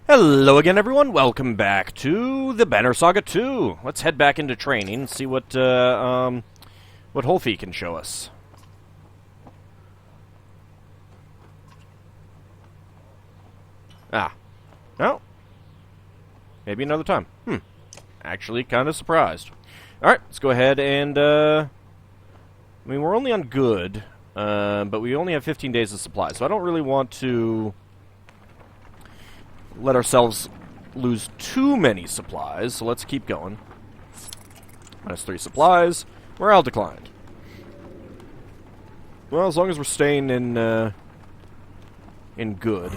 Hello again, everyone. Welcome back to the Banner Saga 2. Let's head back into training and see what Holfie can show us. No. Maybe another time. Actually, kind of surprised. Alright, let's go ahead and, I mean, we're only on good, but we only have 15 days of supply, so I don't really want to let ourselves lose too many supplies, so let's keep going. -3 supplies. Morale declined. Well, as long as we're staying in good.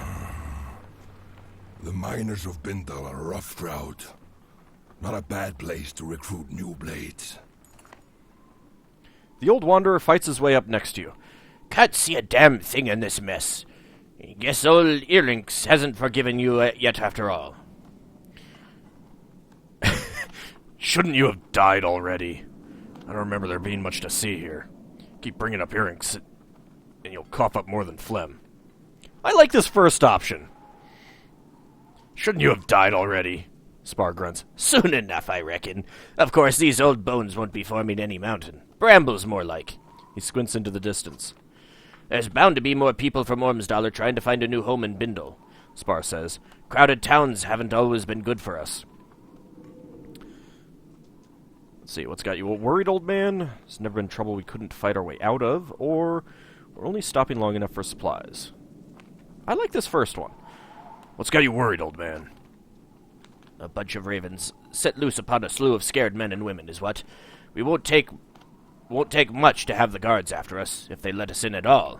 The miners of Bindal are a rough crowd. Not a bad place to recruit new blades. The old wanderer fights his way up next to you. Can't see a damn thing in this mess. Guess old Earlinks hasn't forgiven you yet after all. Shouldn't you have died already? I don't remember there being much to see here. Keep bringing up Earlinks, and you'll cough up more than phlegm. I like this first option. Shouldn't you have died already? Spar grunts. Soon enough, I reckon. Of course, these old bones won't be forming any mountain. Brambles, more like. He squints into the distance. There's bound to be more people from Ormsdal trying to find a new home in Bindal, Spar says. Crowded towns haven't always been good for us. Let's see, what's got you worried, old man? There's never been trouble we couldn't fight our way out of, or we're only stopping long enough for supplies. I like this first one. What's got you worried, old man? A bunch of ravens set loose upon a slew of scared men and women is what. We won't take much to have the guards after us, if they let us in at all.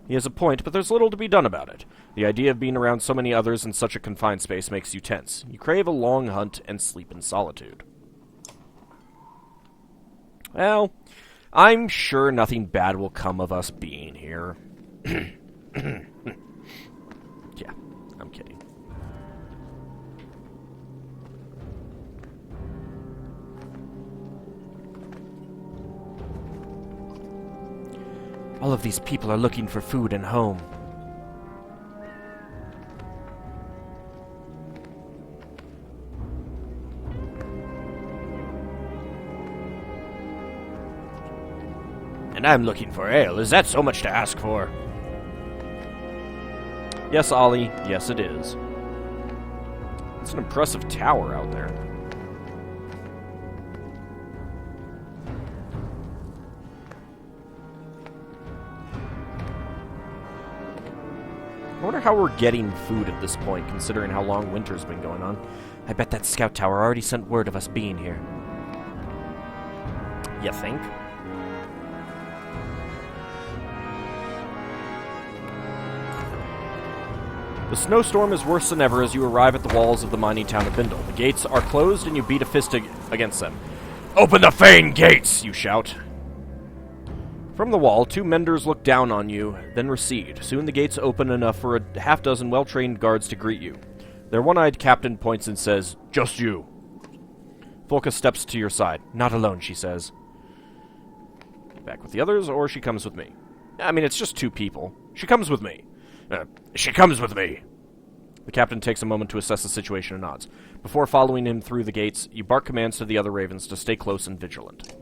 He has a point, but there's little to be done about it. The idea of being around so many others in such a confined space makes you tense. You crave a long hunt and sleep in solitude. Well, I'm sure nothing bad will come of us being here. Yeah, I'm kidding. All of these people are looking for food and home. And I'm looking for ale. Is that so much to ask for? Yes, Ollie. Yes, it is. It's an impressive tower out there. I wonder how we're getting food at this point, considering how long winter's been going on. I bet that scout tower already sent word of us being here. You think? The snowstorm is worse than ever as you arrive at the walls of the mining town of Bindal. The gates are closed and you beat a fist against them. Open the Fane gates, you shout. From the wall, 2 menders look down on you, then recede. Soon the gates open enough for a half-dozen well-trained guards to greet you. Their one-eyed captain points and says, "Just you." Volka steps to your side. "Not alone," she says. Back with the others, or she comes with me? I mean, it's just 2 people. She comes with me. She comes with me. The captain takes a moment to assess the situation and nods. Before following him through the gates, you bark commands to the other ravens to stay close and vigilant.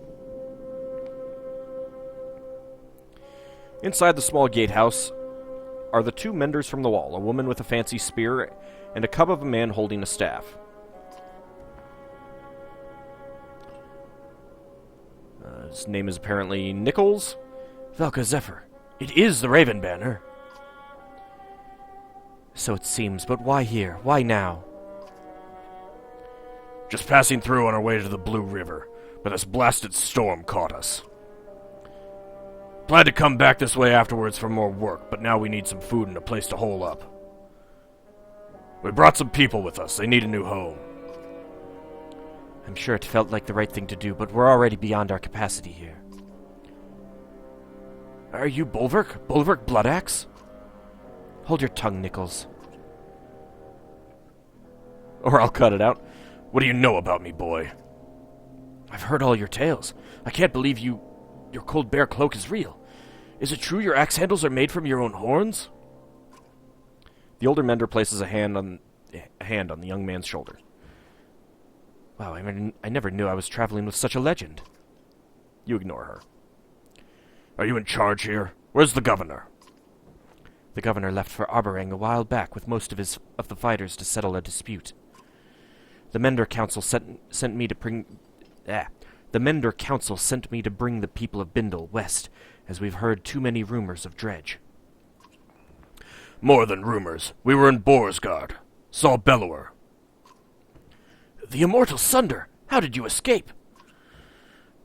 Inside the small gatehouse are the 2 menders from the wall, a woman with a fancy spear, and a cub of a man holding a staff. His name is apparently Nichols. Velka Zephyr. It is the Raven Banner. So it seems, but why here? Why now? Just passing through on our way to the Blue River, but this blasted storm caught us. Planned to come back this way afterwards for more work, but now we need some food and a place to hole up. We brought some people with us. They need a new home. I'm sure it felt like the right thing to do, but we're already beyond our capacity here. Are you Bulwark? Bulwark Bloodaxe? Hold your tongue, Nichols. Or I'll cut it out. What do you know about me, boy? I've heard all your tales. I can't believe your cold bear cloak is real. Is it true your axe handles are made from your own horns? The older mender places a hand on the young man's shoulder. Wow, I never knew I was traveling with such a legend. You ignore her. Are you in charge here? Where's the governor? The governor left for Arborang a while back with most of the fighters to settle a dispute. The Mender Council sent me to bring the people of Bindal west, as we've heard too many rumors of dredge. More than rumors. We were in Borsgard. Saw Bellower. The Immortal Sunder! How did you escape?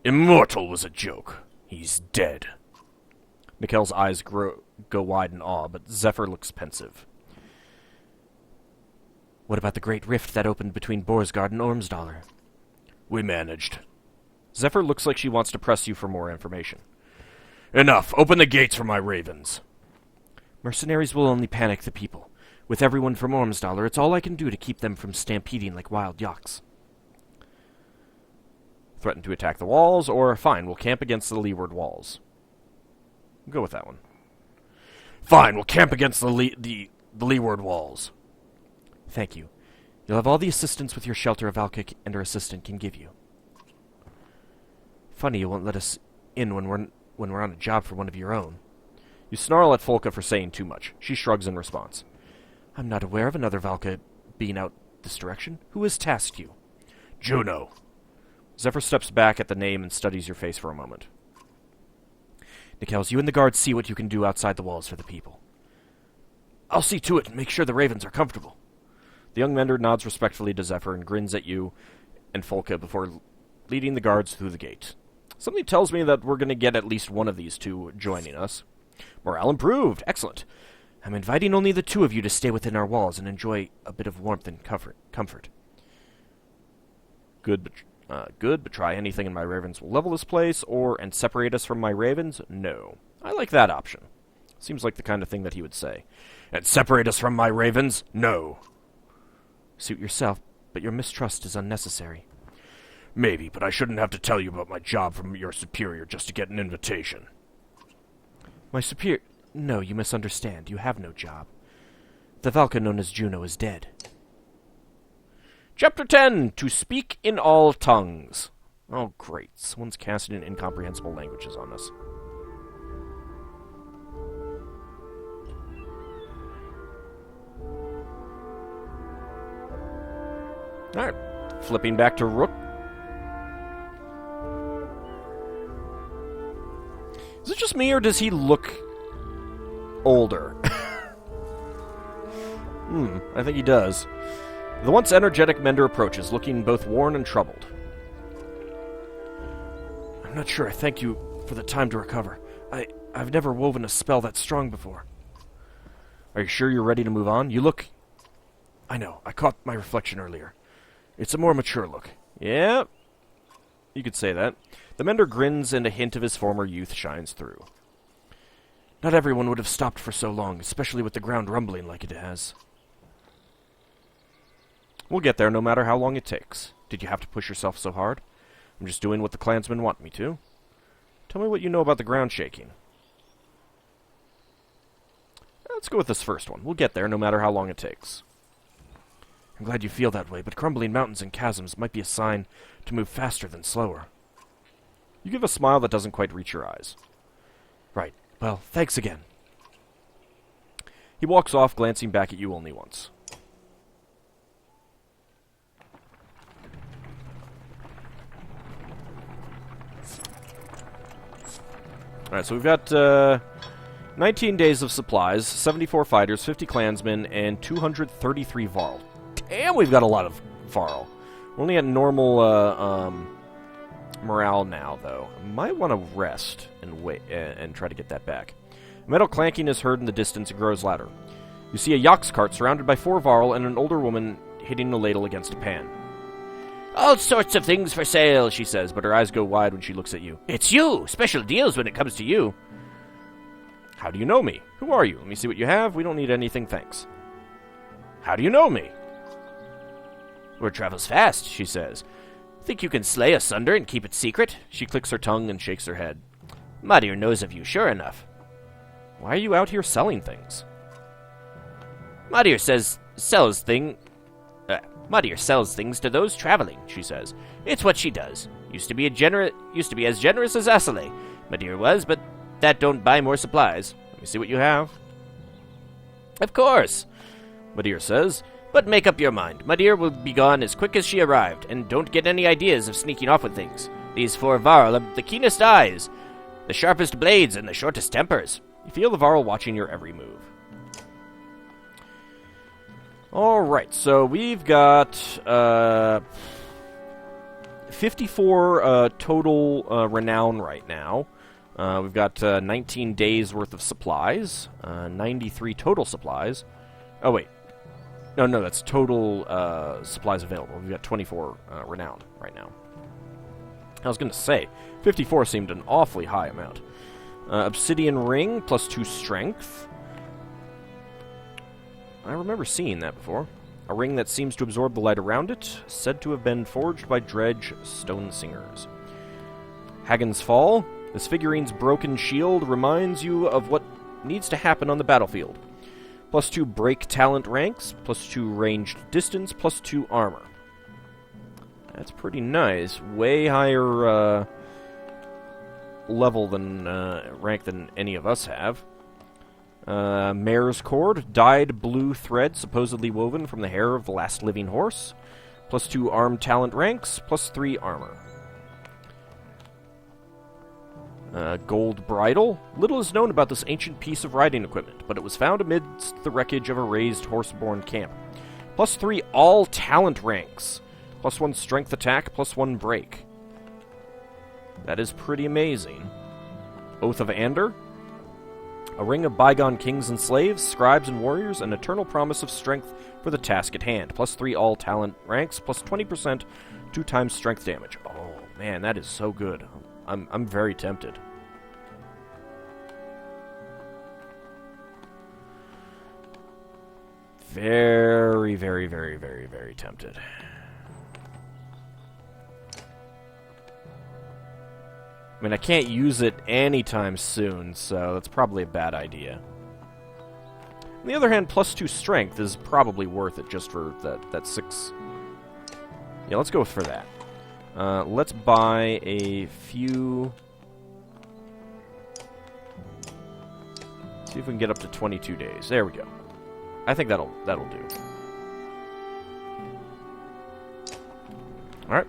Immortal was a joke. He's dead. Mikkel's eyes go wide in awe, but Zephyr looks pensive. What about the great rift that opened between Borsgard and Ormsdalr? We managed. Zephyr looks like she wants to press you for more information. Enough. Open the gates for my ravens. Mercenaries will only panic the people. With everyone from Ormsdalr, it's all I can do to keep them from stampeding like wild yaks. Threaten to attack the walls, or fine, we'll camp against the leeward walls. Go with that one. Fine, we'll camp against the leeward walls. Thank you. You'll have all the assistance with your shelter Valka and her assistant can give you. Funny you won't let us in when we're on a job for one of your own. You snarl at Folka for saying too much. She shrugs in response. I'm not aware of another Valka being out this direction. Who has tasked you? Juno. Zephyr steps back at the name and studies your face for a moment. Nickels, you and the guards see what you can do outside the walls for the people. I'll see to it and make sure the ravens are comfortable. The young mender nods respectfully to Zephyr and grins at you and Folka before leading the guards through the gate. Something tells me that we're going to get at least one of these two joining us. Morale improved. Excellent. I'm inviting only the two of you to stay within our walls and enjoy a bit of warmth and comfort. Good, but try anything and my ravens will level this place, and separate us from my ravens? No. I like that option. Seems like the kind of thing that he would say. And separate us from my ravens? No. Suit yourself, but your mistrust is unnecessary. Maybe, but I shouldn't have to tell you about my job from your superior just to get an invitation. My superior... No, you misunderstand. You have no job. The Valka known as Juno is dead. Chapter 10, To Speak in All Tongues. Oh, great. Someone's casting in incomprehensible languages on us. Alright. Flipping back to Rook. Is it just me, or does he look older? I think he does. The once energetic mender approaches, looking both worn and troubled. I'm not sure I thank you for the time to recover. I've never woven a spell that strong before. Are you sure you're ready to move on? You look... I know. I caught my reflection earlier. It's a more mature look. Yeah, you could say that. The mender grins and a hint of his former youth shines through. Not everyone would have stopped for so long, especially with the ground rumbling like it has. We'll get there no matter how long it takes. Did you have to push yourself so hard? I'm just doing what the clansmen want me to. Tell me what you know about the ground shaking. Let's go with this first one. We'll get there no matter how long it takes. I'm glad you feel that way, but crumbling mountains and chasms might be a sign to move faster than slower. You give a smile that doesn't quite reach your eyes. Right. Well, thanks again. He walks off, glancing back at you only once. Alright, so we've got 19 days of supplies, 74 fighters, 50 clansmen, and 233 Varl. Damn, we've got a lot of Varl. We're only at normal morale now, though. I might want to rest and wait and try to get that back. Metal clanking is heard in the distance and grows louder. You see a Yaks cart surrounded by 4 Varl and an older woman hitting a ladle against a pan. All sorts of things for sale, she says, but her eyes go wide when she looks at you. It's you! Special deals when it comes to you. How do you know me? Who are you? Let me see what you have. We don't need anything, thanks. How do you know me? Word travels fast, she says. Think you can slay a Sunder and keep it secret? She clicks her tongue and shakes her head. Madir knows of you, sure enough. Why are you out here selling things? Madir sells things to those traveling, she says. It's what she does. Used to be as generous as Asale, Madir was, but that don't buy more supplies. Let me see what you have. Of course, Madir says. But make up your mind. Madir will be gone as quick as she arrived, and don't get any ideas of sneaking off with things. These four Varl have the keenest eyes, the sharpest blades, and the shortest tempers. You feel the Varl watching your every move. Alright, so we've got 54 total renown right now. We've got 19 days worth of supplies, 93 total supplies. Oh, wait. No, that's total supplies available. We've got 24 renown right now. I was going to say, 54 seemed an awfully high amount. Obsidian ring, plus 2 strength. I remember seeing that before. A ring that seems to absorb the light around it, said to have been forged by Dredge stone singers. Hagen's Fall. This figurine's broken shield reminds you of what needs to happen on the battlefield. Plus 2 break talent ranks, plus 2 ranged distance, plus 2 armor. That's pretty nice. Way higher level than rank than any of us have. Mare's Cord, dyed blue thread supposedly woven from the hair of the last living horse. Plus 2 armed talent ranks, plus 3 armor. Gold Bridle. Little is known about this ancient piece of riding equipment, but it was found amidst the wreckage of a raised horse-borne camp. Plus 3 all talent ranks. Plus 1 strength attack, plus 1 break. That is pretty amazing. Oath of Ander. A ring of bygone kings and slaves, scribes and warriors, an eternal promise of strength for the task at hand. Plus 3 all talent ranks, plus 20%, 2 times strength damage. Oh, man, that is so good. I'm very tempted. Very, very, very, very, very tempted. I mean, I can't use it anytime soon, so that's probably a bad idea. On the other hand, plus 2 strength is probably worth it just for that 6... Yeah, let's go for that. Let's buy a few... See if we can get up to 22 days. There we go. I think that'll do. Alright.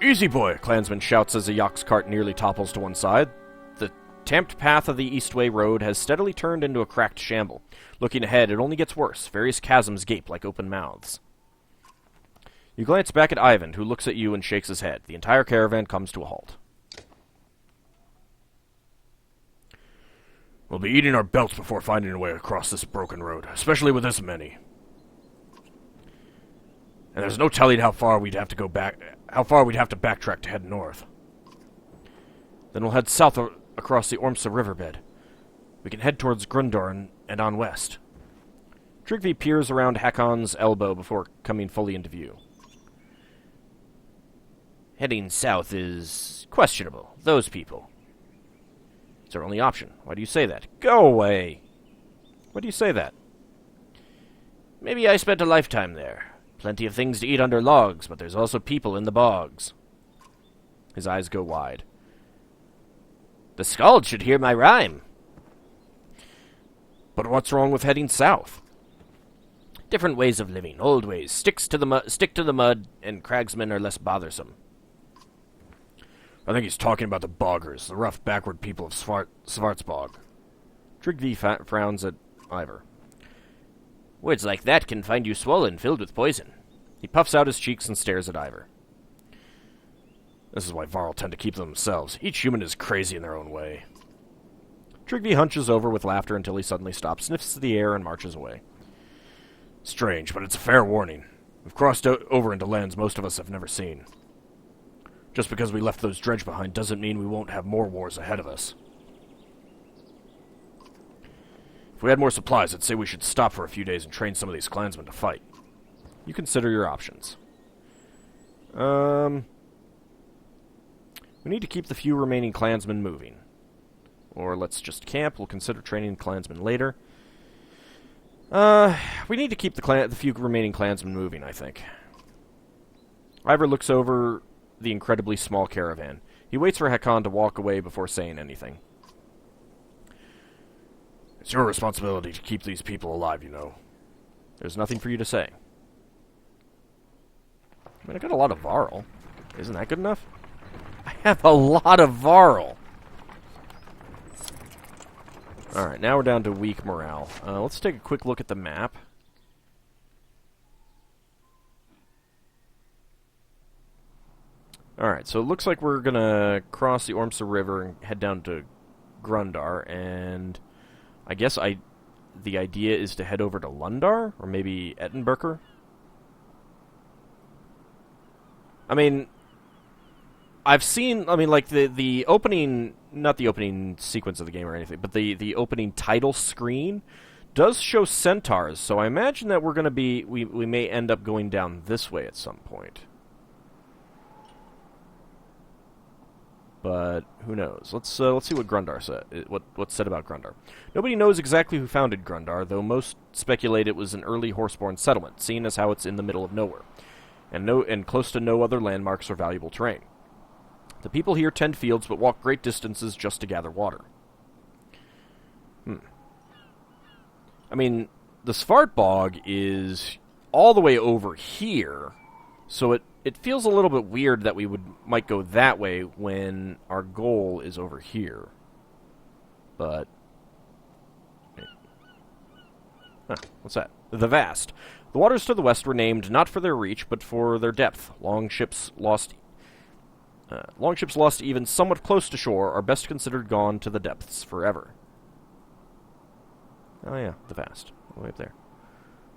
Easy boy, clansman shouts as a Yox cart nearly topples to one side. The tamped path of the Eastway Road has steadily turned into a cracked shamble. Looking ahead, it only gets worse. Various chasms gape like open mouths. You glance back at Ivan, who looks at you and shakes his head. The entire caravan comes to a halt. We'll be eating our belts before finding a way across this broken road, especially with this many. And there's no telling how far we'd have to backtrack to head north. Then we'll head south across the Ormsa riverbed. We can head towards Grundor and on west. Trigvi peers around Hakon's elbow before coming fully into view. Heading south is questionable. Those people. It's our only option. Why do you say that? Go away! Why do you say that? Maybe I spent a lifetime there. Plenty of things to eat under logs, but there's also people in the bogs. His eyes go wide. The Skald should hear my rhyme. But what's wrong with heading south? Different ways of living, old ways. Stick to the mud, and cragsmen are less bothersome. I think he's talking about the boggers, the rough, backward people of Svartsbog. Trigvi frowns at Ivar. Words like that can find you swollen, filled with poison. He puffs out his cheeks and stares at Ivar. This is why Varl tend to keep to themselves. Each human is crazy in their own way. Trigvi hunches over with laughter until he suddenly stops, sniffs the air, and marches away. Strange, but it's a fair warning. We've crossed over into lands most of us have never seen. Just because we left those dredge behind doesn't mean we won't have more wars ahead of us. If we had more supplies, I'd say we should stop for a few days and train some of these clansmen to fight. You consider your options. We need to keep the few remaining clansmen moving. Or let's just camp. We'll consider training clansmen later. We need to keep the few remaining clansmen moving, I think. Ivor looks over the incredibly small caravan. He waits for Hakon to walk away before saying anything. It's your responsibility to keep these people alive, you know. There's nothing for you to say. I mean, I got a lot of Varl. Isn't that good enough? I have a lot of Varl. Alright, now we're down to weak morale. Let's take a quick look at the map. Alright, so it looks like we're gonna cross the Ormsa River and head down to Grundar, and I guess the idea is to head over to Lundar, or maybe Ettenberger. I mean, I've seen, like, the opening, not the opening sequence of the game or anything, but the opening title screen does show centaurs, so I imagine that we're going to be, we may end up going down this way at some point. But who knows? Let's see what Grundar said. What's said about Grundar. Nobody knows exactly who founded Grundar, though most speculate it was an early horseborn settlement, seeing as how it's in the middle of nowhere, and close to no other landmarks or valuable terrain. The people here tend fields, but walk great distances just to gather water. I mean, the Svartbog is all the way over here, so it feels a little bit weird that we might go that way when our goal is over here. But what's that? The Vast. The waters to the west were named not for their reach, but for their depth. Longships lost even somewhat close to shore are best considered gone to the depths forever. Oh yeah, the Vast. All the way up there.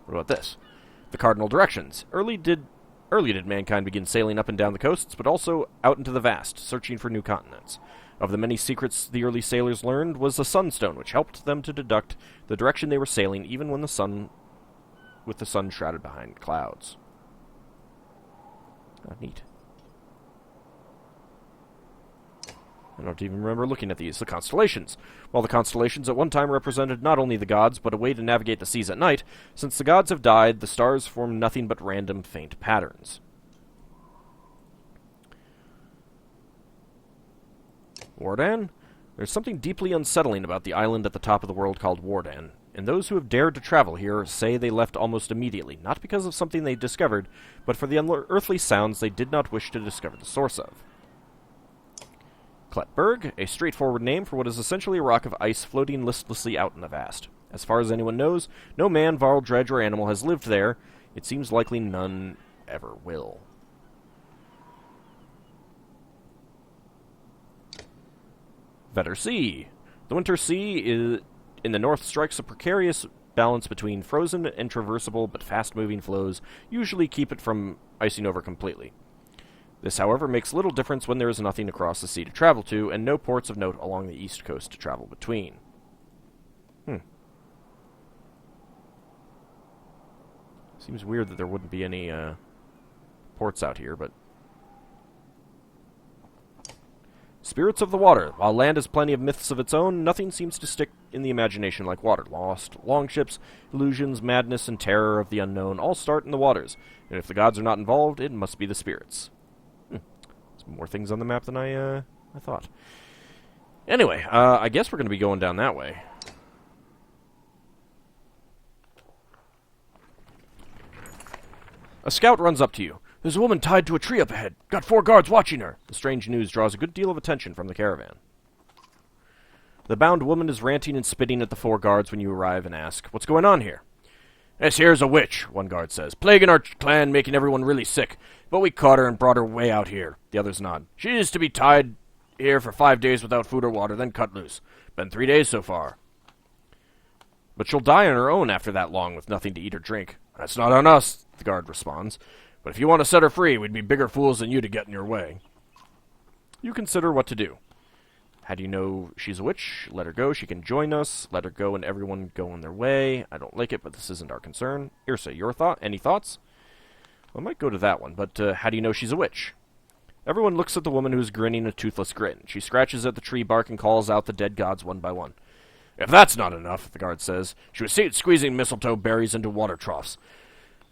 What about this? The cardinal directions. Early did mankind begin sailing up and down the coasts, but also out into the vast, searching for new continents. Of the many secrets the early sailors learned was the sunstone, which helped them to deduct the direction they were sailing, even when with the sun shrouded behind clouds. Neat. I don't even remember looking at these. The constellations. While the constellations at one time represented not only the gods, but a way to navigate the seas at night, since the gods have died, the stars form nothing but random, faint patterns. Wardan? There's something deeply unsettling about the island at the top of the world called Wardan, and those who have dared to travel here say they left almost immediately, not because of something they discovered, but for the unearthly sounds they did not wish to discover the source of. Kletberg, a straightforward name for what is essentially a rock of ice floating listlessly out in the vast. As far as anyone knows, no man, varl, dredge, or animal has lived there. It seems likely none ever will. Vetter Sea. The winter sea in the north strikes a precarious balance between frozen and traversable but fast-moving flows, usually keep it from icing over completely. This, however, makes little difference when there is nothing across the sea to travel to, and no ports of note along the east coast to travel between. Seems weird that there wouldn't be any ports out here, but... Spirits of the water. While land has plenty of myths of its own, nothing seems to stick in the imagination like water. Lost, longships, illusions, madness, and terror of the unknown all start in the waters, and if the gods are not involved, it must be the spirits. More things on the map than I thought. Anyway, I guess we're going to be going down that way. A scout runs up to you. There's a woman tied to a tree up ahead. Got 4 guards watching her. The strange news draws a good deal of attention from the caravan. The bound woman is ranting and spitting at the 4 guards when you arrive and ask, "What's going on here?" "This here's a witch," one guard says. "Plaguing our clan, making everyone really sick. But we caught her and brought her way out here." The others nod. "She is to be tied here for 5 days without food or water, then cut loose. Been 3 days so far." "But she'll die on her own after that long with nothing to eat or drink." "That's not on us," the guard responds. "But if you want to set her free, we'd be bigger fools than you to get in your way." You consider what to do. How do you know she's a witch? Let her go, she can join us. Let her go and everyone go on their way. I don't like it, but this isn't our concern. Irsa, your thought? Any thoughts? Well, I might go to that one, but how do you know she's a witch? Everyone looks at the woman who's grinning a toothless grin. She scratches at the tree bark and calls out the dead gods one by one. If that's not enough, the guard says, she was squeezing mistletoe berries into water troughs.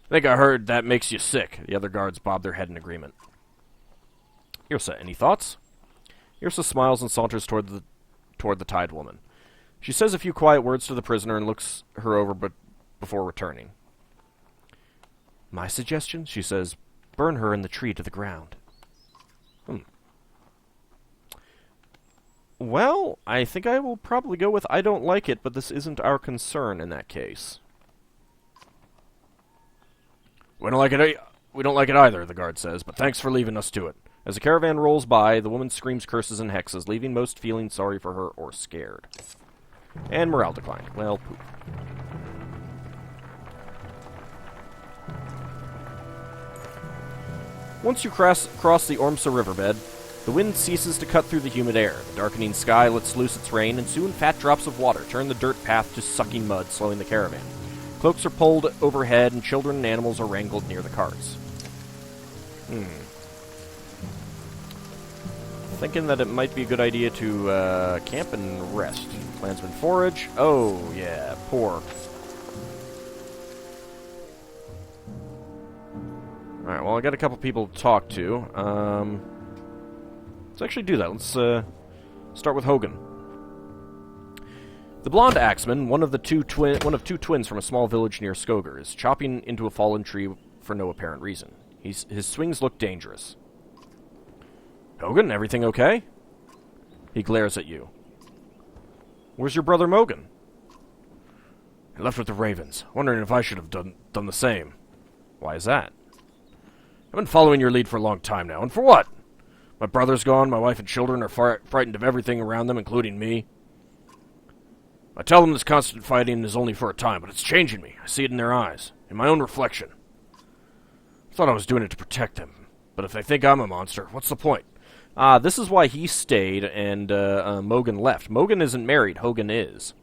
I think I heard that makes you sick. The other guards bob their head in agreement. Yrsa, any thoughts? Yrsa smiles and saunters toward the tied woman. She says a few quiet words to the prisoner and looks her over before returning. My suggestion, she says, burn her in the tree to the ground. Well, I think I will probably go with I don't like it, but this isn't our concern in that case. We don't like it either, the guard says, but thanks for leaving us to it. As the caravan rolls by, the woman screams curses and hexes, leaving most feeling sorry for her or scared. And morale declined. Well, poop. Once you cross the Ormsa riverbed, the wind ceases to cut through the humid air. The darkening sky lets loose its rain, and soon fat drops of water turn the dirt path to sucking mud, slowing the caravan. Cloaks are pulled overhead, and children and animals are wrangled near the carts. Thinking that it might be a good idea to camp and rest. Clansmen forage. Oh, yeah, poor. Alright, well, I got a couple people to talk to. Let's actually do that. Let's start with Hogan. The blonde axeman, one of two twins from a small village near Skogar, is chopping into a fallen tree for no apparent reason. His swings look dangerous. Hogan, everything okay? He glares at you. Where's your brother Mogan? He left with the ravens, wondering if I should have done the same. Why is that? I've been following your lead for a long time now, and for what? My brother's gone, my wife and children are frightened of everything around them, including me. I tell them this constant fighting is only for a time, but it's changing me. I see it in their eyes, in my own reflection. I thought I was doing it to protect them, but if they think I'm a monster, what's the point? This is why he stayed and Mogan left. Mogan isn't married, Hogan is.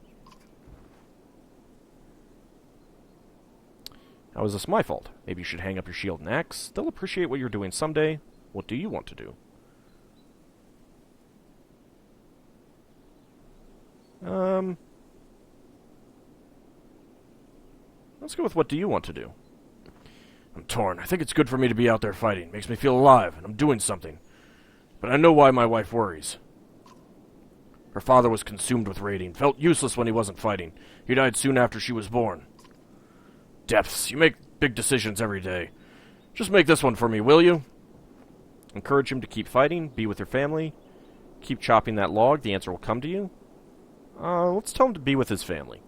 How is this my fault? Maybe you should hang up your shield and axe. They'll appreciate what you're doing someday. What do you want to do? Let's go with what do you want to do? I'm torn. I think it's good for me to be out there fighting. Makes me feel alive, and I'm doing something. But I know why my wife worries. Her father was consumed with raiding, felt useless when he wasn't fighting. He died soon after she was born. Depths, you make big decisions every day. Just make this one for me, will you? Encourage him to keep fighting, be with your family, keep chopping that log, the answer will come to you. Let's tell him to be with his family.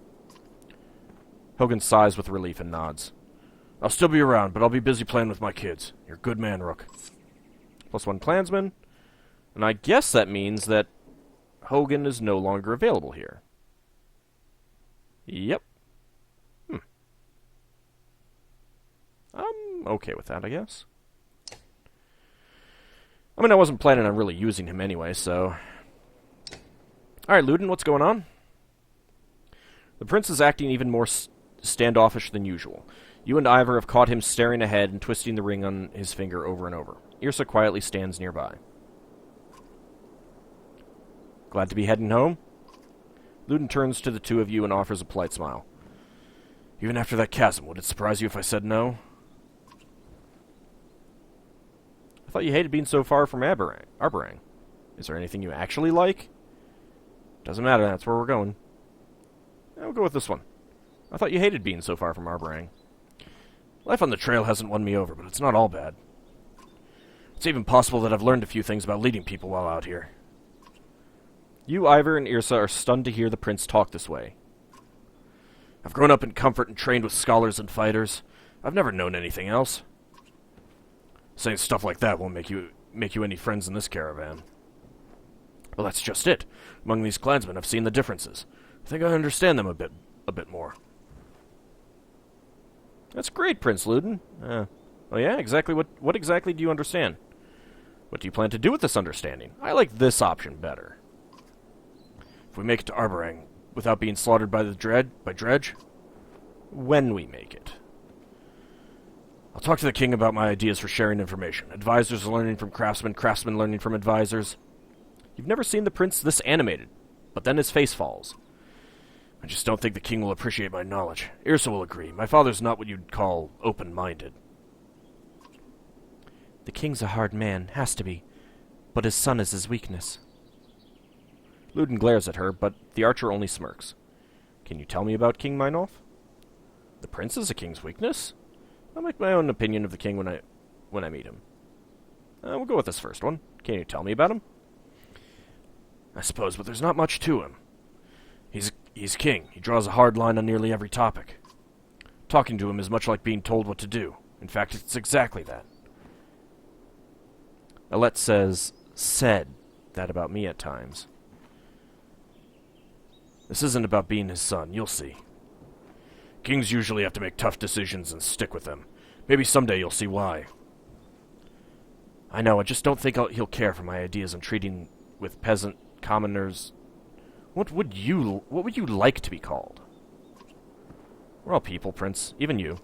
Hogan sighs with relief and nods. I'll still be around, but I'll be busy playing with my kids. You're a good man, Rook. +1 clansman. And I guess that means that Hogan is no longer available here. Yep. I'm okay with that, I guess. I mean, I wasn't planning on really using him anyway, so... Alright, Luden, what's going on? The prince is acting even more standoffish than usual. You and Ivor have caught him staring ahead and twisting the ring on his finger over and over. Yrsa quietly stands nearby. Glad to be heading home? Luden turns to the two of you and offers a polite smile. Even after that chasm, would it surprise you if I said no? I thought you hated being so far from Arborang. Is there anything you actually like? Doesn't matter, that's where we're going. We'll go with this one. I thought you hated being so far from Arborang. Life on the trail hasn't won me over, but it's not all bad. It's even possible that I've learned a few things about leading people while out here. You, Ivor, and Yrsa are stunned to hear the prince talk this way. I've grown up in comfort and trained with scholars and fighters. I've never known anything else. Saying stuff like that won't make you any friends in this caravan. Well, that's just it. Among these clansmen, I've seen the differences. I think I understand them a bit more. That's great, Prince Luden. Oh yeah, exactly. What exactly do you understand? What do you plan to do with this understanding? I like this option better. If we make it to Arborang without being slaughtered by Dredge? When we make it. I'll talk to the king about my ideas for sharing information. Advisors learning from craftsmen, craftsmen learning from advisors. You've never seen the prince this animated, but then his face falls. I just don't think the king will appreciate my knowledge. Yrsa will agree. My father's not what you'd call open-minded. The king's a hard man, has to be, but his son is his weakness. Luden glares at her, but the archer only smirks. Can you tell me about King Meinolf? The prince is a king's weakness? I'll make my own opinion of the king when I meet him. We'll go with this first one. Can you tell me about him? I suppose, but there's not much to him. He's king. He draws a hard line on nearly every topic. Talking to him is much like being told what to do. In fact, it's exactly that. Alette said that about me at times. This isn't about being his son, you'll see. Kings usually have to make tough decisions and stick with them. Maybe someday you'll see why. I know, I just don't think he'll care for my ideas on treating with peasant commoners. What would you like to be called? We're all people, Prince. Even you.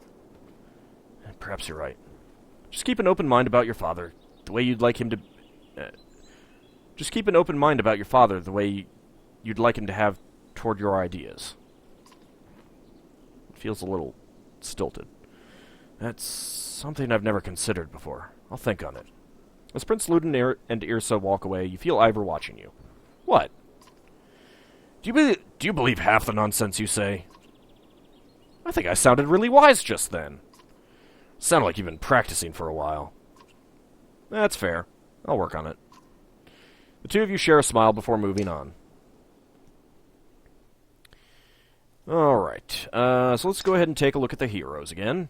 Perhaps you're right. Just keep an open mind about your father, the way you'd like him to... just keep an open mind about your father, the way you'd like him to have toward your ideas. It feels a little stilted. That's something I've never considered before. I'll think on it. As Prince Luden and Yrsa walk away, you feel Ivor watching you. What? Do you believe half the nonsense you say? I think I sounded really wise just then. Sounded like you've been practicing for a while. That's fair. I'll work on it. The two of you share a smile before moving on. Alright, so let's go ahead and take a look at the heroes again.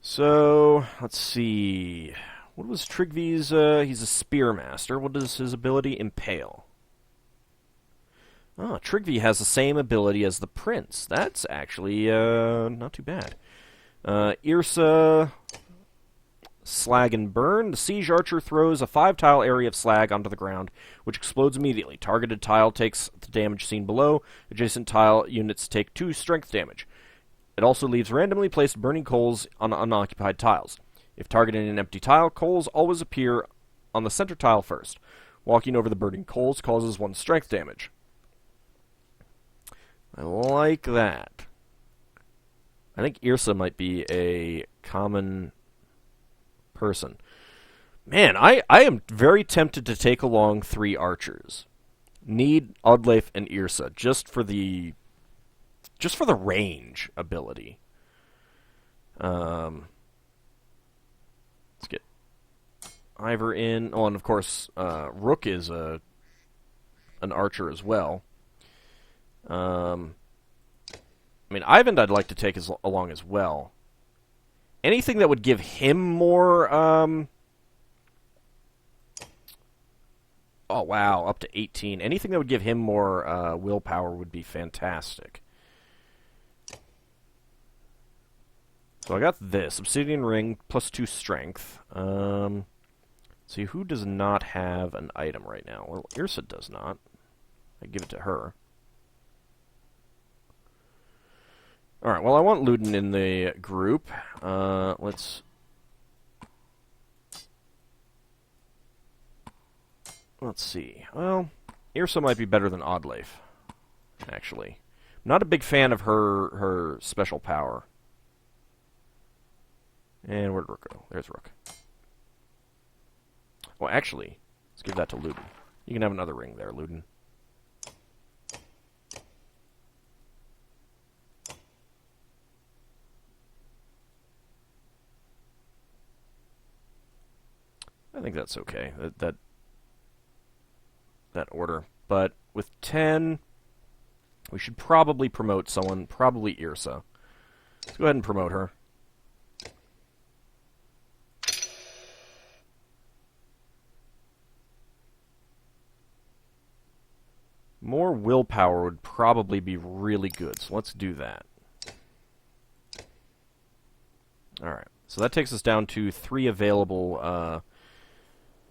So, let's see. What was Trygvi's, he's a spearmaster. What is his ability? Impale. Oh, Trygvi has the same ability as the prince. That's actually, not too bad. Yrsa, Slag and Burn. The siege archer throws a 5-tile area of slag onto the ground, which explodes immediately. Targeted tile takes the damage seen below. Adjacent tile units take 2 strength damage. It also leaves randomly placed burning coals on unoccupied tiles. If targeting an empty tile, coals always appear on the center tile first. Walking over the burning coals causes 1 strength damage. I like that. I think Yrsa might be a common person. Man, I am very tempted to take along 3 archers. Need Oddleif and Yrsa just for the range ability. Let's get Ivor in. Oh, and of course, Rook is an archer as well. I mean, Ivan I'd like to take along as well. Anything that would give him more, oh, wow, up to 18. Anything that would give him more willpower would be fantastic. So I got this. Obsidian Ring, plus 2 strength. See, who does not have an item right now? Well, Yrsa does not. I give it to her. Alright, well, I want Luden in the group. Let's see. Well, Yrsa might be better than Oddleif, actually. I'm not a big fan of her special power. And where'd Rook go? There's Rook. Well, actually, let's give that to Luden. You can have another ring there, Luden. I think that's okay. That order. But with 10, we should probably promote someone, probably Yrsa. Let's go ahead and promote her. More willpower would probably be really good, so let's do that. Alright, so that takes us down to 3 available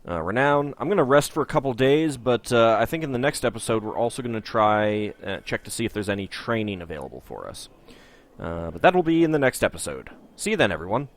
renown. I'm going to rest for a couple days, but I think in the next episode we're also going to try check to see if there's any training available for us. But that'll be in the next episode. See you then, everyone.